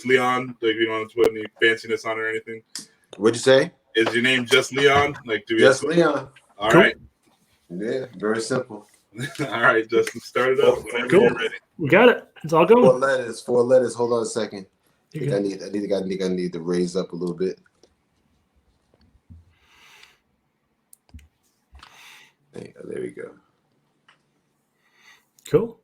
just Leon? Like, you don't have to put any fanciness on it or anything? What'd you say? Is your name just Leon? Like, do we Just Leon. All right. Yeah, very simple. All right, Justin, start it up whenever you're ready. We got it. It's all going. Four letters. Hold on a second. I think I need to raise up a little bit. There we go. Cool.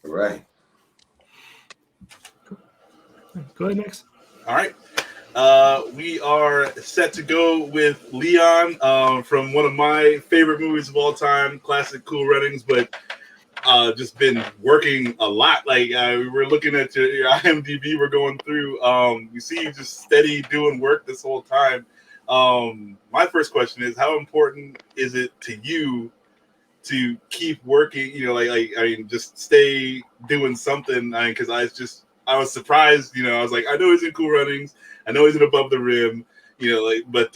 All right. Go ahead next. All right. We are set to go with Leon from one of my favorite movies of all time, classic Cool Runnings, but just been working a lot. Like we're looking at your IMDb, we're going through. You see you just steady doing work this whole time. My first question is, how important is it to you to keep working? You know, like I mean, just stay doing something. Because I was surprised. You know, I was like, I know he's in Cool Runnings. I know he's in Above the Rim, you know, like, but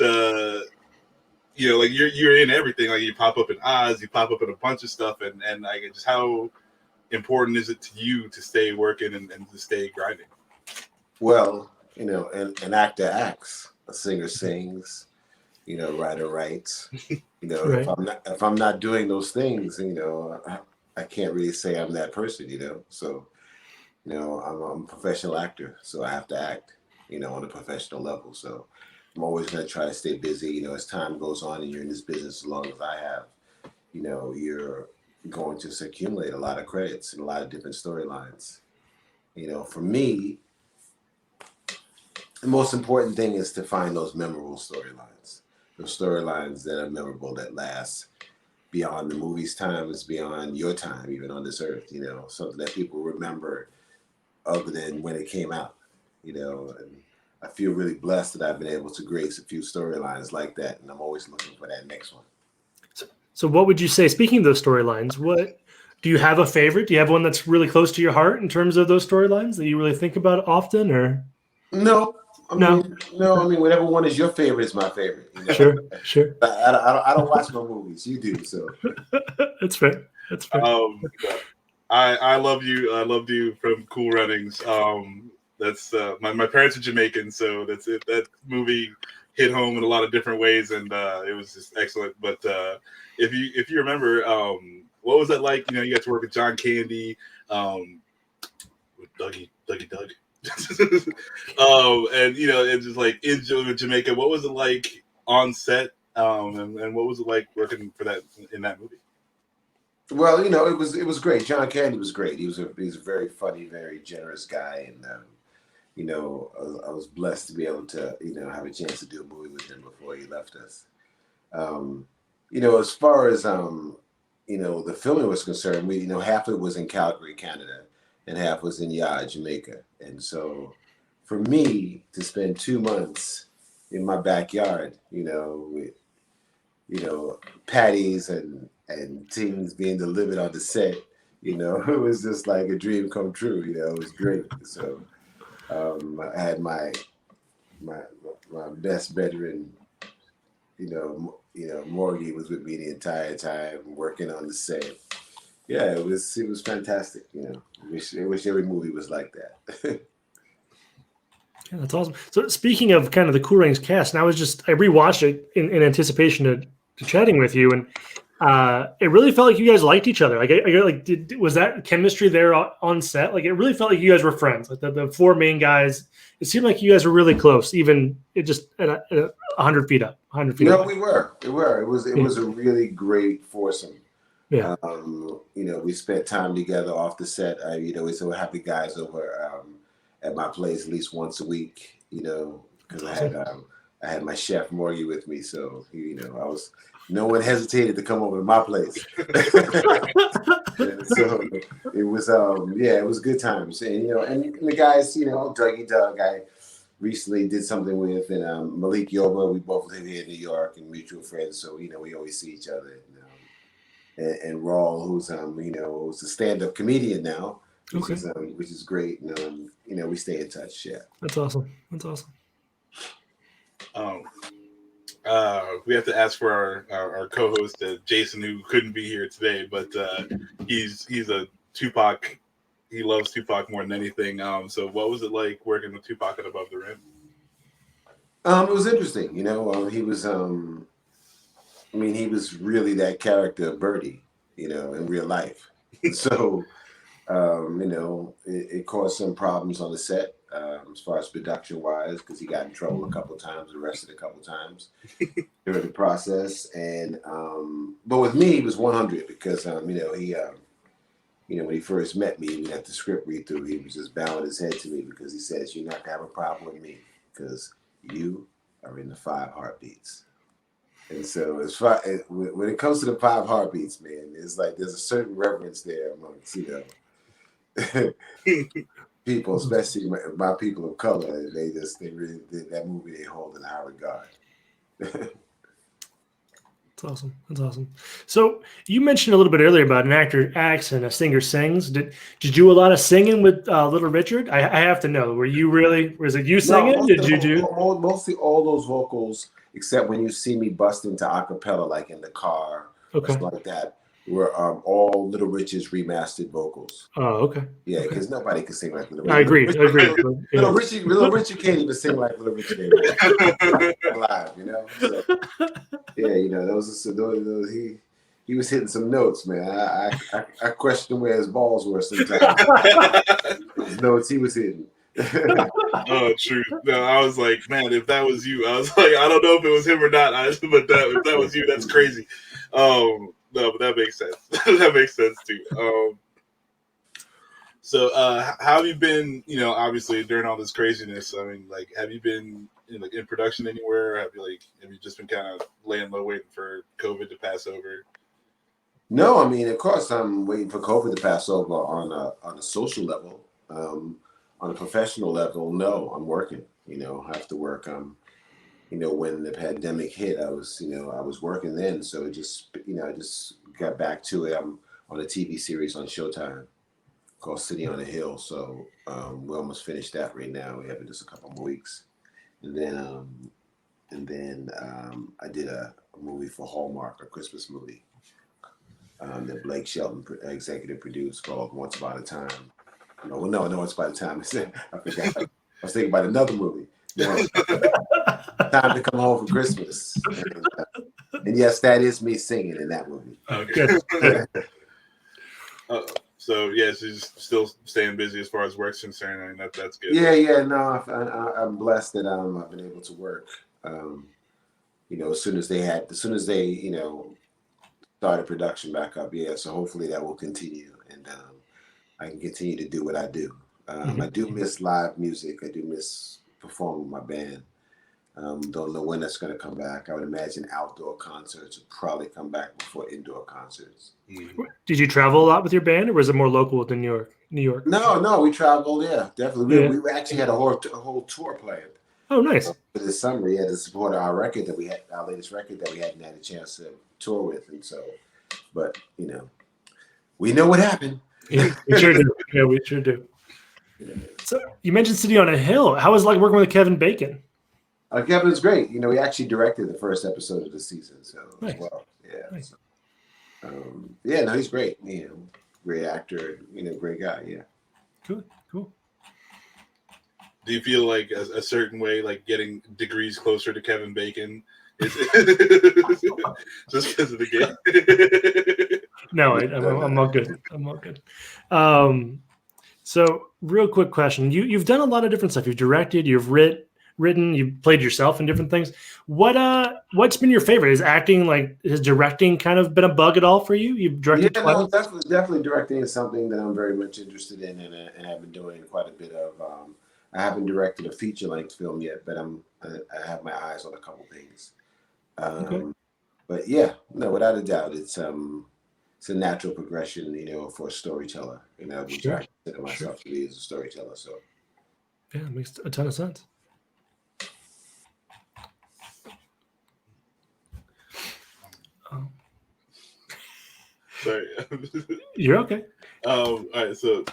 you know, like you're in everything. Like you pop up in Oz, you pop up in a bunch of stuff, and like, just how important is it to you to stay working and to stay grinding? Well, you know, an actor acts, a singer sings, you know, writer writes. You know, Right. if I'm not doing those things, you know, I can't really say I'm that person. You know, so you know, I'm a professional actor, so I have to act, you know, on a professional level. So I'm always going to try to stay busy. You know, as time goes on and you're in this business as long as I have, you know, you're going to accumulate a lot of credits and a lot of different storylines. You know, for me, the most important thing is to find those memorable storylines, those storylines that are memorable, that last beyond the movie's time, is beyond your time, even on this earth, you know, something that people remember other than when it came out, you know. And I feel really blessed that I've been able to grace a few storylines like that, and I'm always looking for that next one. So what would you say, speaking of those storylines, what do you have a favorite? Do you have one that's really close to your heart in terms of those storylines that you really think about often, or? No. I mean, whatever one is your favorite is my favorite. You know? Sure. I don't watch my movies. You do, so. That's fair. I love you. I loved you from Cool Runnings. That's my parents are Jamaican, so that's it. That movie hit home in a lot of different ways, and it was just excellent. But if you remember, what was that like? You know, you got to work with John Candy, with Dougie Doug. And you know, it's just like in Jamaica. What was it like on set? And what was it like working for that in that movie? Well, you know, it was great. John Candy was great. He was a very funny, very generous guy, and you know, I was blessed to be able to, you know, have a chance to do a movie with him before he left us. You know, as far as you know, the filming was concerned, we, you know, half of it was in Calgary, Canada, and half was in Jamaica. And so, for me to spend 2 months in my backyard, you know, with, you know, patties and things being delivered on the set, you know, it was just like a dream come true. You know, it was great. So I had my best veteran, you know, Morgie was with me the entire time working on the set. Yeah, it was fantastic. You know, I wish every movie was like that. Yeah, that's awesome. So speaking of kind of the Cool Runnings cast, and I rewatched it in anticipation to chatting with you, and it really felt like you guys liked each other. Like, was that chemistry there on set? Like, it really felt like you guys were friends. Like the four main guys, it seemed like you guys were really close, even it just at 100 feet up. 100 feet up. We were. It was a really great foursome. Yeah. You know, we spent time together off the set. You know, we still have the guys over at my place at least once a week. You know, because I had my chef Morgie with me, so you know, no one hesitated to come over to my place. So it was it was good times. And you know, and the guys, you know, Dougie Doug, I recently did something with, and Malik Yoba, we both live here in New York and mutual friends, so you know, we always see each other. And Raul, who's you know, who's a stand-up comedian now, which is great. And you know, we stay in touch. Yeah, That's awesome. We have to ask for our co-host Jason, who couldn't be here today, but he's a Tupac. He loves Tupac more than anything. So what was it like working with Tupac at Above the Rim? It was interesting. He was. He was really that character, Birdie. In real life. So, it caused some problems on the set as far as production wise, because he got in trouble a couple of times, arrested a couple of times during the process. And but with me, he was 100 because when he first met me, we had the script read through. He was just bowing his head to me because he says, "You're not gonna have a problem with me because you are in the 5 heartbeats." And so, when it comes to the 5 heartbeats, man, it's like there's a certain reverence there amongst people, especially my people of color. They really that movie they hold in high regard. That's awesome. That's awesome. So you mentioned a little bit earlier about an actor acts and a singer sings. Did you do a lot of singing with Little Richard? I have to know. Was it you singing? Did you do mostly all those vocals except when you see me bust into a cappella, like in the car, or something like that, were all Little Richard's remastered vocals. Oh, okay. Yeah, because nobody can sing like Little Richard. I agree. Little Richard can't even sing like Little Richard anymore. Live, So, yeah, those he was hitting some notes, man. I question where his balls were sometimes. Those notes he was hitting. Oh, true. No, I was like, man, if that was you, I was like, I don't know if it was him or not. If that was you, that's crazy. No, but that makes sense. That makes sense too. So, how have you been? Obviously during all this craziness. I mean, like, have you been in production anywhere? Or have you just been kind of laying low, waiting for COVID to pass over? No, of course, I'm waiting for COVID to pass over on a social level. On a professional level, no, I'm working. I have to work. When the pandemic hit, I was working then. So I just got back to it. I'm on a TV series on Showtime called City on a Hill. So we almost finished that right now. We have just a couple more weeks, and then I did a movie for Hallmark, a Christmas movie that Blake Shelton executive produced called Once Upon a Time. No, Once Upon a Time. I forgot. I was thinking about another movie. Time to Come Home for Christmas. And yes, that is me singing in that movie. Okay. So she's still staying busy as far as work's concerned. I mean, that's good. Yeah. No, I'm blessed that I've been able to work. As soon as they started production back up. Yeah, so hopefully that will continue, and I can continue to do what I do. I do miss live music. I do miss performing with my band. Don't know when that's going to come back. I would imagine outdoor concerts will probably come back before indoor concerts. Did you travel a lot with your band, or was it more local than New York? No, we traveled. Yeah, definitely. We actually had a whole tour planned. Oh, nice. For this summer, yeah, to support our record that we had, our latest record that we hadn't had a chance to tour with, and so, but we know what happened. Yeah, we sure do. Yeah, we sure do. So you mentioned City on a Hill. How was it like working with Kevin Bacon? Kevin's great. He actually directed the first episode of the season, so nice. As well. Yeah. Nice. So, he's great. Great actor. Great guy. Yeah. Cool. Do you feel like a certain way, like getting degrees closer to Kevin Bacon, is just because of the game? No, I'm all good. I'm all good. So, real quick question: you've done a lot of different stuff. You've directed. You've written. You've played yourself in different things. What's been your favorite? Is acting has directing kind of been a bug at all for you? You've directed. Yeah, no, definitely directing is something that I'm very much interested in, and have been doing quite a bit of. I haven't directed a feature-length film yet, but I have my eyes on a couple things. Okay. But yeah, no, without a doubt, it's a natural progression, for a storyteller. Which I consider myself to be as a storyteller. So yeah, it makes a ton of sense. Sorry. You're okay. All right, so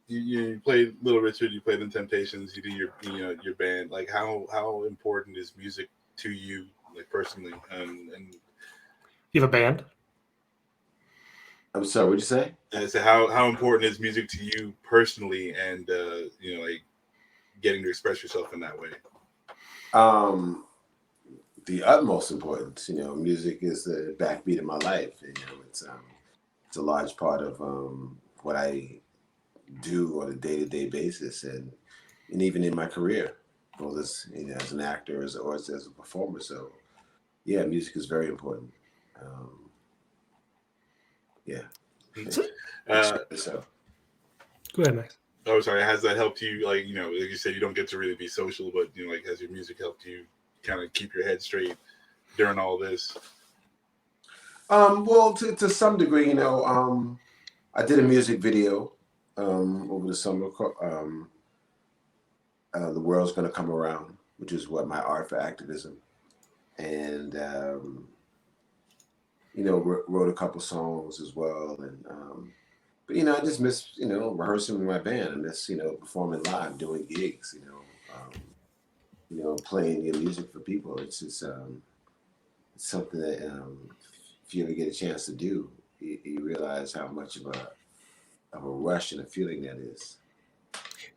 you played Little Richard, you played in Temptations, you do your band. Like how important is music to you, like personally, and You have a band? I'm sorry, what'd you say? and so how important is music to you personally, and like getting to express yourself in that way? The utmost importance. Music is the backbeat of my life. It's a large part of what I do on a day-to-day basis, and even in my career, both as an actor or as a performer. So yeah, music is very important. Yeah. So, So go ahead, Max. Oh, sorry. Has that helped you? Like like you said, you don't get to really be social, but like has your music helped you kind of keep your head straight during all this? well, to some degree, I did a music video over the summer. The World's Gonna Come Around, which is what my art for activism, and wrote a couple songs as well. And but I just miss rehearsing with my band. I miss performing live, doing gigs. Playing your music for people. It's something that if you ever get a chance to do, you realize how much of a rush and a feeling that is.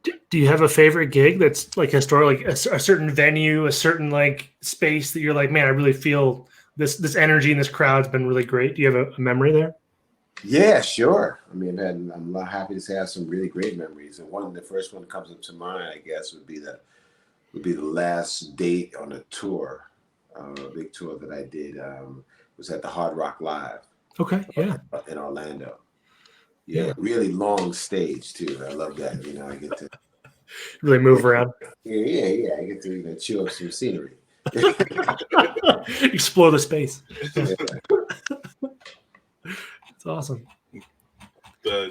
Do you have a favorite gig that's like historic, like a certain venue, a certain like space that you're like, man, I really feel this energy in this crowd's been really great? Do you have a memory there? Yeah, sure. I mean, I'm happy to say I have some really great memories, and the first one that comes up to mind, I guess, would be the last date on a tour, a big tour that I did. Was at the Hard Rock Live. Okay, yeah, in Orlando. Yeah, really long stage too. I love that. I get to really move around. Yeah. I get to chew up some scenery. Explore the space. Yeah. It's awesome.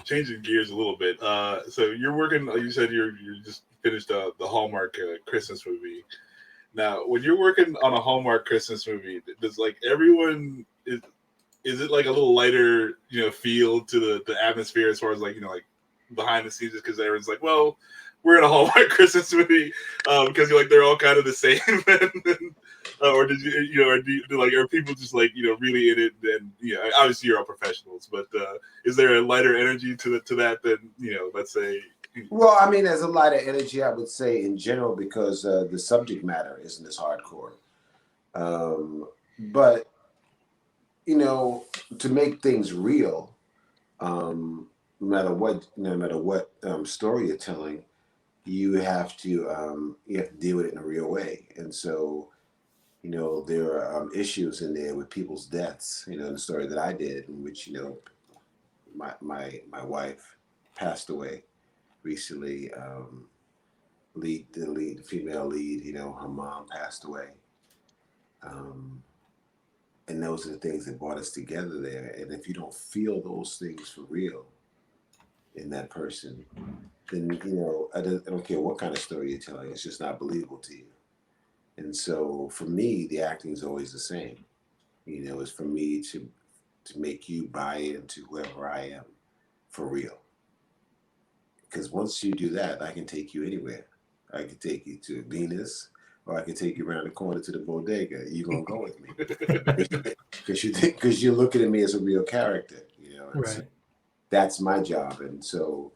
Changing gears a little bit. So you're working. You said you just finished the Hallmark Christmas movie. Now, when you're working on a Hallmark Christmas movie, does like everyone is it like a little lighter, feel to the atmosphere as far as like like behind the scenes, because everyone's like, well, we're in a Hallmark Christmas movie because you're like they're all kind of the same, or did are people just like really in it? And obviously you're all professionals, but is there a lighter energy to that than let's say? Well, I mean, as a lighter energy, I would say in general, because the subject matter isn't as hardcore. But to make things real, no matter what story you're telling, you have to deal with it in a real way. And so, there are issues in there with people's deaths. In the story that I did, in which my wife passed away recently. The female lead, her mom passed away. And those are the things that brought us together there. And if you don't feel those things for real in that person, then I don't care what kind of story you're telling, it's just not believable to you. And so for me, the acting is always the same. It's for me to make you buy into whoever I am for real. Because once you do that, I can take you anywhere. I can take you to Venus, or I can take you around the corner to the bodega. You're gonna go with me because you're looking at me as a real character. Right. So that's my job. And so,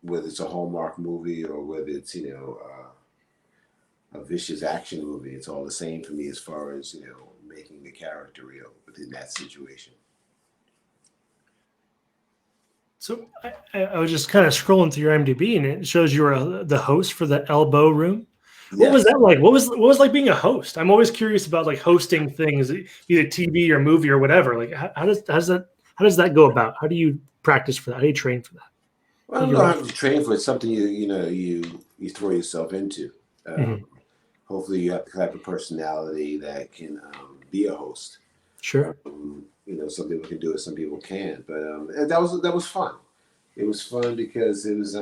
whether it's a Hallmark movie or whether it's a vicious action movie, it's all the same for me as far as making the character real within that situation. So I was just kind of scrolling through your IMDb, and it shows you were the host for the Elbow Room. Yes. What was that like? What was like being a host? I'm always curious about like hosting things, either TV or movie or whatever. Like how does that go about? How do you practice for that? How do you train for that? Well, you don't have to train for it. It's something you throw yourself into. Hopefully, you have the type of personality that can be a host. Sure. Some people can do it, some people can't. But and that was fun. It was fun because it was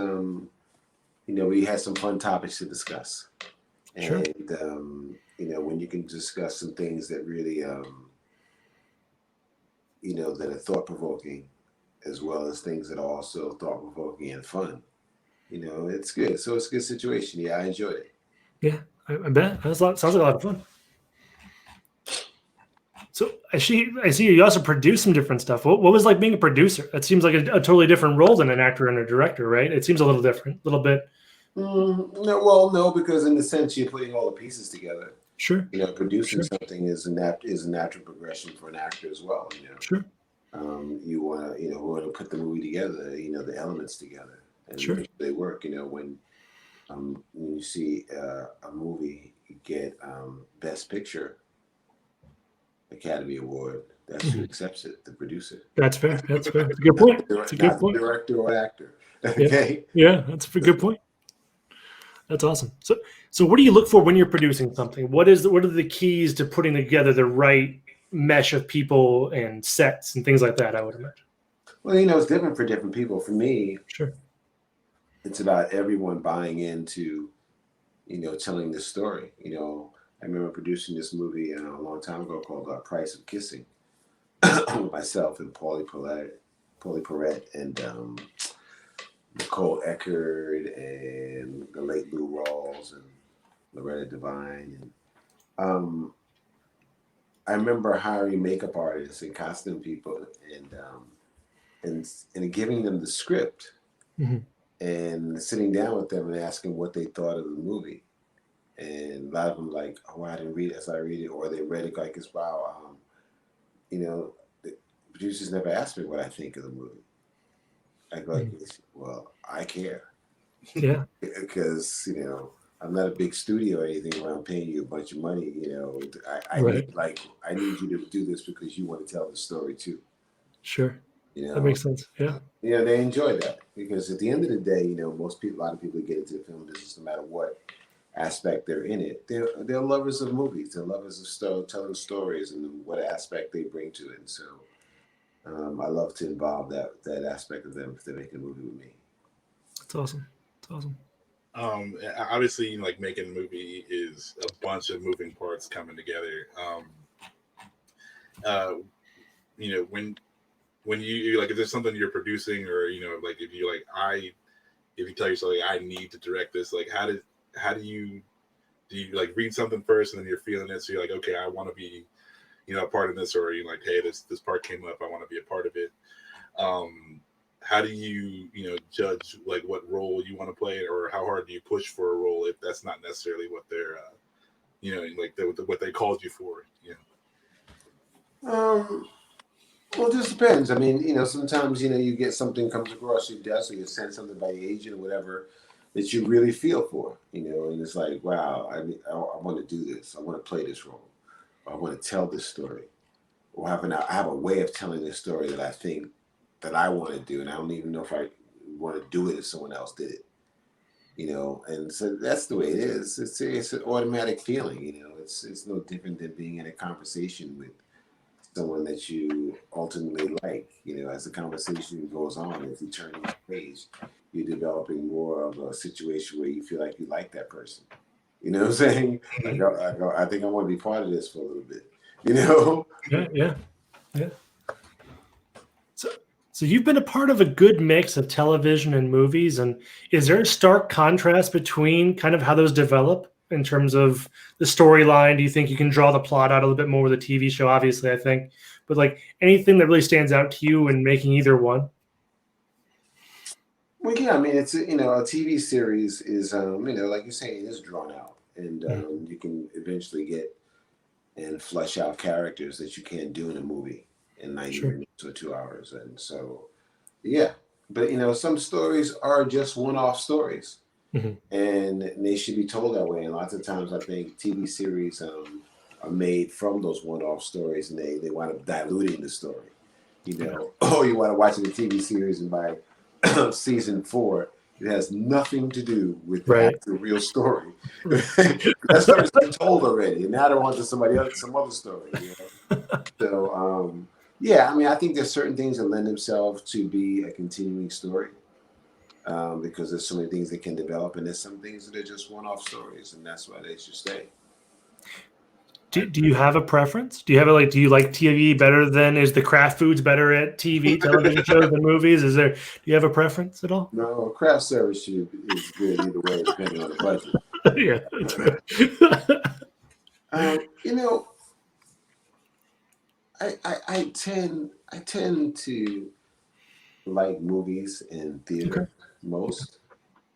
we had some fun topics to discuss. Sure. And when you can discuss some things that really that are thought-provoking, as well as things that are also thought-provoking and fun, it's good. So it's a good situation. Yeah, I enjoyed it. Yeah, I bet. Sounds like a lot of fun. So I see you also produce some different stuff. What was like being a producer? That seems like a totally different role than an actor and a director, right? It seems a little different, a little bit. No, because in the sense you're putting all the pieces together. Sure. Producing something is a natural progression for an actor as well. Sure. You want to put the movie together. The elements together and make sure they work. When you see a movie get Best Picture Academy Award, that's who accepts it, the producer. That's fair. That's a good point. That's a good point. Director or actor. Okay. Yeah, that's a good point. That's awesome. So what do you look for when you're producing something? What are the keys to putting together the right mesh of people and sets and things like that, I would imagine? Well, it's different for different people. For me, sure, it's about everyone buying into, telling the story. I remember producing this movie a long time ago called Price of Kissing with myself and Paulie Perrette and Nicole Eckerd and the late Lou Rawls and Loretta Devine. And I remember hiring makeup artists and costume people and giving them the script and sitting down with them and asking what they thought of the movie. And a lot of them like, oh, I didn't read it as I read it, or they read it like it's wow. The producers never asked me what I think of the movie. I go, well, I care. Yeah. Because, I'm not a big studio or anything where I'm paying you a bunch of money. I need you to do this because you want to tell the story too. Sure. That makes sense. Yeah. They enjoy that because at the end of the day, a lot of people get into the film business, no matter what aspect they're in it. They're lovers of movies. They're lovers of telling stories and what aspect they bring to it. And so I love to involve that aspect of them if they're making a movie with me. That's awesome. Obviously, like making a movie is a bunch of moving parts coming together. When you like, if there's something you're producing, or like if you tell yourself like, I need to direct this, like how do you like read something first and then you're feeling it, so you're like, okay, I want to be a part of this, or you're like, hey, this part came up, I want to be a part of it. How do you judge like what role you want to play, or how hard do you push for a role if that's not necessarily what they're what they called you for? Well, it just depends. I mean, sometimes you get something comes across your desk, or you send something by your agent or whatever that you really feel for, and it's like, wow, I want to do this, I want to play this role, or I want to tell this story, or I have a way of telling this story that I think that I want to do, and I don't even know if I want to do it if someone else did it, and so that's the way it is. It's an automatic feeling, it's no different than being in a conversation with someone that you ultimately like. As the conversation goes on, if you turn each page, you're developing more of a situation where you feel like you like that person. You know what I'm saying? I think I want to be part of this for a little bit. Yeah. So you've been a part of a good mix of television and movies, and is there a stark contrast between kind of how those develop in terms of the storyline? Do you think you can draw the plot out a little bit more with a TV show? Obviously, I think, but like anything that really stands out to you in making either one? Well, yeah, I mean, it's a TV series is like you're saying, it is drawn out, and you can eventually get and flesh out characters that you can't do in a movie in 90 minutes or 2 hours, and so yeah. But some stories are just one-off stories. And they should be told that way. And lots of times I think TV series are made from those one-off stories, and they wind up diluting the story. Oh, you want to watch the TV series, and by season 4, it has nothing to do with the real story. That story's been told already, and now they're on to some other story. So yeah, I mean, I think there's certain things that lend themselves to be a continuing story. Because there's so many things that can develop, and there's some things that are just one-off stories, and that's why they should stay. Do you have a preference? Do you like TV better than, is the craft foods better at TV, television shows than movies? Do you have a preference at all? No, craft service is good either way, depending on the budget. Yeah, that's right. You know, I tend to like movies and Okay. theater most.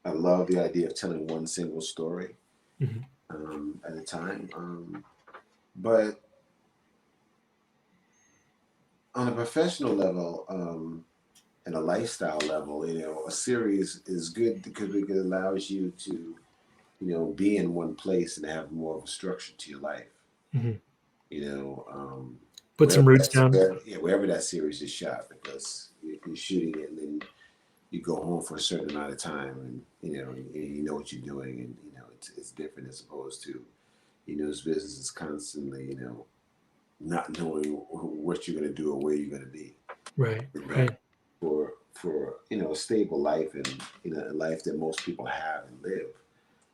I love the idea of telling one single story Mhm. at a time. But on a professional level and a lifestyle level, you know, a series is good because it allows you to, you know, be in one place and have more of a structure to your life. Mhm. You know, Put some roots down. wherever that series is shot, because you're shooting it and then you go home for a certain amount of time, and you know what you're doing, and you know it's different as opposed to, you know, this business is constantly, you know, not knowing what you're going to do or where you're going to be. Right. You know, Right. for you know, a stable life, and you know, a life that most people have and live.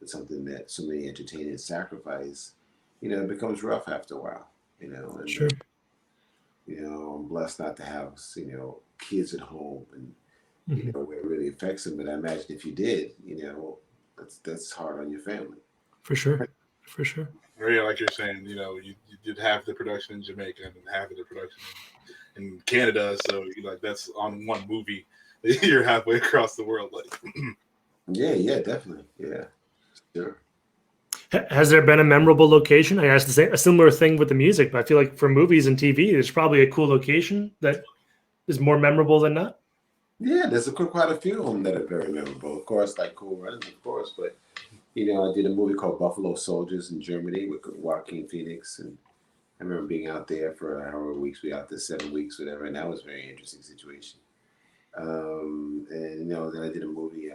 It's something that so many entertain and sacrifice. You know, it becomes rough after a while. You know, and Sure. you know, I'm blessed not to have, you know, kids at home, and you Mhm. know where it really affects them. But I imagine if you did, you know, that's hard on your family. For sure. For sure. Yeah, like you're saying, you know, you did half the production in Jamaica and half of the production in Canada, so you know, like that's on one movie. You're halfway across the world, like. Yeah, definitely, yeah, sure. Has there been a memorable location? I asked a similar thing with the music, but I feel like for movies and TV, there's probably a cool location that is more memorable than not. Yeah, there's quite a few of them that are very memorable. Of course, like Cool Runnings, of course, but you know, I did a movie called Buffalo Soldiers in Germany with Joaquin Phoenix, and I remember being out there for however weeks we out there, 7 weeks, whatever, and that was a very interesting situation. And you know, then I did a movie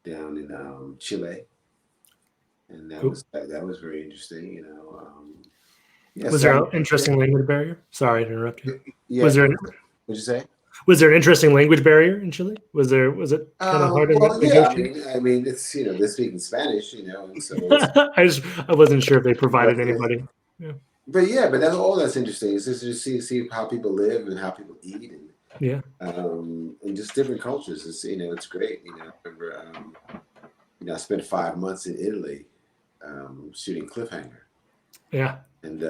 down in Chile, and Cool. that was very interesting. You know, yeah. Was So there an interesting language barrier? Sorry to interrupt you. yeah. Was there What'd you say? was there an interesting language barrier in Chile? Was it kind of hard to Well, yeah. negotiate? I mean, it's, you know, they're speaking Spanish, you know, and so it's. I wasn't sure if they But provided anybody. Yeah. but that's all that's interesting. It's just to see how people live and how people eat, Yeah. and just different cultures. It's, you know, it's great. You know, I remember you know, I spent 5 months in Italy shooting Cliffhanger. Yeah. And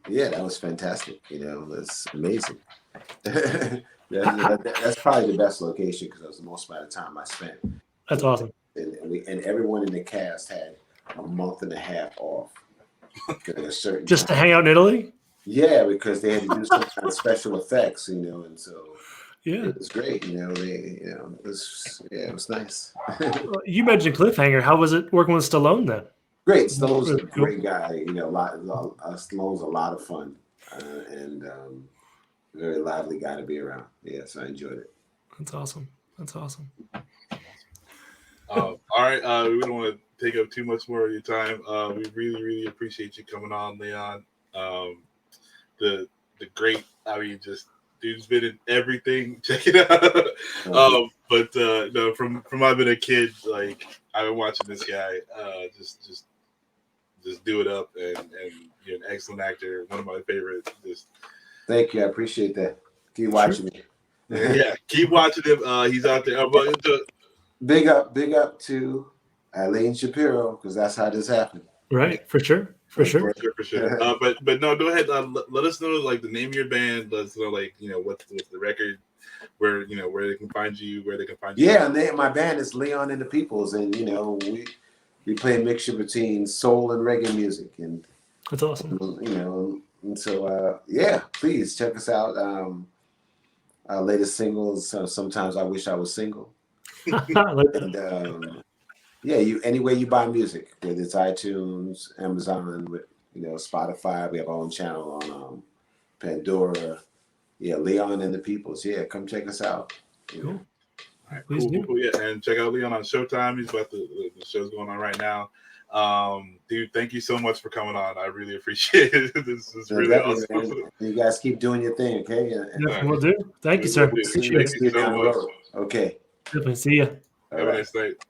yeah, that was fantastic. You know, that's amazing. That's probably the best location because that was the most amount of time I spent. That's awesome. And everyone in the cast had a month and a half off at a certain Just to time. hang out in Italy? Yeah, because they had to do some kind of special effects, you know, and so Yeah. it was great. You know, it was nice. Well, you mentioned Cliffhanger. How was it working with Stallone then? Great. Stallone's a Really cool. great guy. You know, Stallone's a lot of fun, and very lively guy to be around. Yes, I enjoyed it. That's awesome. That's awesome. All right, we don't want to take up too much more of your time. We really appreciate you coming on, Leon. The great, I mean, just dude's been in everything. Check it out. But no, from I've been a kid, like I've been watching this guy just do it up, and you're an excellent actor. One of my favorite. Just Thank you. I appreciate that. Keep watching me. yeah, keep watching him. He's out there. Big up to Eileen Shapiro, because that's how this happened. Right, for sure. For sure. But no, go ahead. Let us know like the name of your band. Let us know like, you know, what's the record, where, you know, where they can find you, where they can find you. Yeah, and my band is Leon and the Peoples, and you know, we play a mixture between soul and reggae music, and That's awesome. you know, and so yeah, please check us out. Our latest singles, Sometimes I Wish I Was Single. I like that. And yeah, anywhere you buy music, whether it's iTunes, Amazon, you know, Spotify, we have our own channel on Pandora. Yeah, Leon and the Peoples. Yeah, come check us out. Cool. All right, Please do. cool. Yeah, and check out Leon on Showtime. He's about the show's going on right now. Dude, thank you so much for coming on. I really appreciate it. This is really awesome. Man. You guys keep doing your thing, okay? Yeah, we'll do. Thank you, sir. Appreciate it. Thank you so much. Okay. Definitely. See ya. Have a nice night.